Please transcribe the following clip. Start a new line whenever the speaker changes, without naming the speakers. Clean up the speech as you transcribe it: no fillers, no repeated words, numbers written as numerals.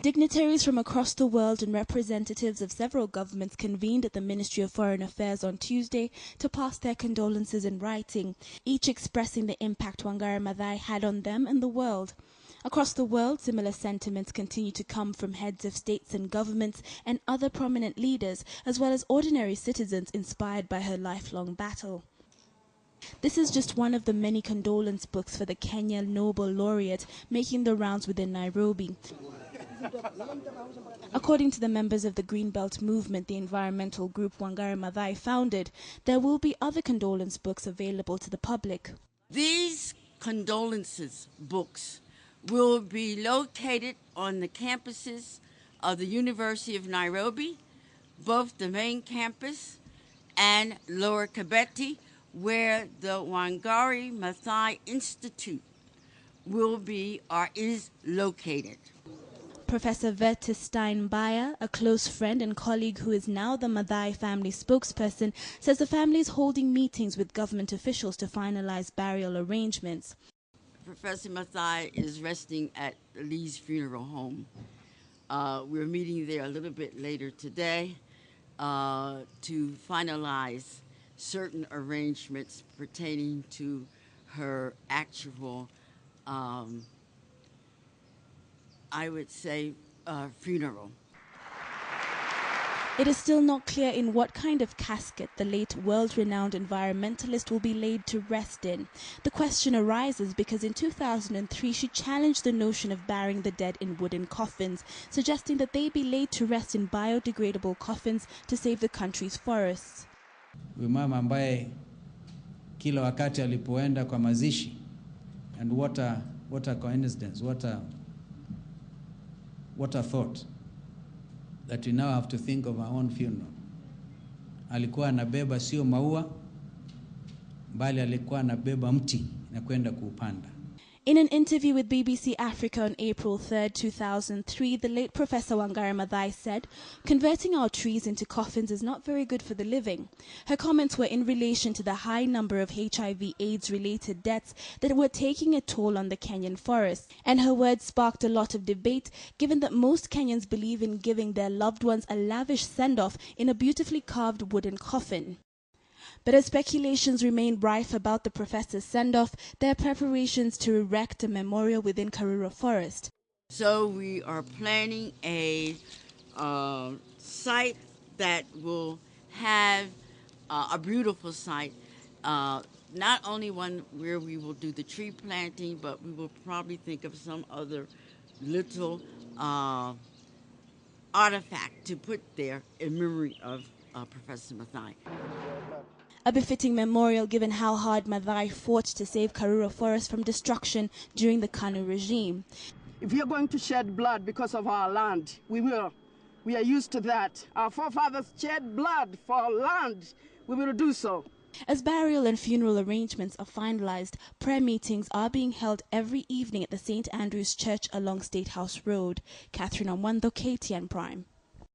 Dignitaries from across the world and representatives of several governments convened at the Ministry of Foreign Affairs on Tuesday to pass their condolences in writing, each expressing the impact Wangari Maathai had on them and the world. Across the world, similar sentiments continue to come from heads of states and governments and other prominent leaders, as well as ordinary citizens inspired by her lifelong battle. This is just one of the many condolence books for the Kenya Nobel laureate making the rounds within Nairobi. According to the members of the Greenbelt movement, the environmental group Wangari Maathai founded, there will be other condolence books available to the public.
These condolences books will be located on the campuses of the University of Nairobi, both the main campus and Lower Kabete, where the Wangari Maathai Institute will be or is located.
Professor Vertestein Baya, a close friend and colleague who is now the Maathai family spokesperson, says the family is holding meetings with government officials to finalize burial arrangements.
Professor Maathai is resting at Lee's funeral home. We're meeting there a little bit later today to finalize certain arrangements pertaining to her actual I would say, funeral.
It is still not clear in what kind of casket the late world-renowned environmentalist will be laid to rest in. The question arises because in 2003 she challenged the notion of burying the dead in wooden coffins, suggesting that they be laid to rest in biodegradable coffins to save the country's forests.
Mama ambaye kila wakati alipoenda kwa mazishi, and what a coincidence, what a thought that we now have to think of our own funeral. Alikuwa anabeba sio maua, bali alikuwa anabeba mti na kwenda kuupanda.
In an interview with BBC Africa on April 3, 2003, the late Professor Wangari Maathai said, "Converting our trees into coffins is not very good for the living." Her comments were in relation to the high number of HIV/AIDS-related deaths that were taking a toll on the Kenyan forests, and her words sparked a lot of debate, given that most Kenyans believe in giving their loved ones a lavish send-off in a beautifully carved wooden coffin. But as speculations remain rife about the professor's send-off, there are preparations to erect a memorial within Karura forest.
So we are planning a site that will have a beautiful site, not only one where we will do the tree planting, but we will probably think of some other little artifact to put there in memory of Professor Maathai.
A befitting memorial given how hard Maathai fought to save Karura forest from destruction during the Kanu regime.
If we are going to shed blood because of our land, we will. We are used to that. Our forefathers shed blood for our land. We will do so.
As burial and funeral arrangements are finalized, prayer meetings are being held every evening at the St. Andrew's Church along State House Road. Catherine Onwando, KTN Prime.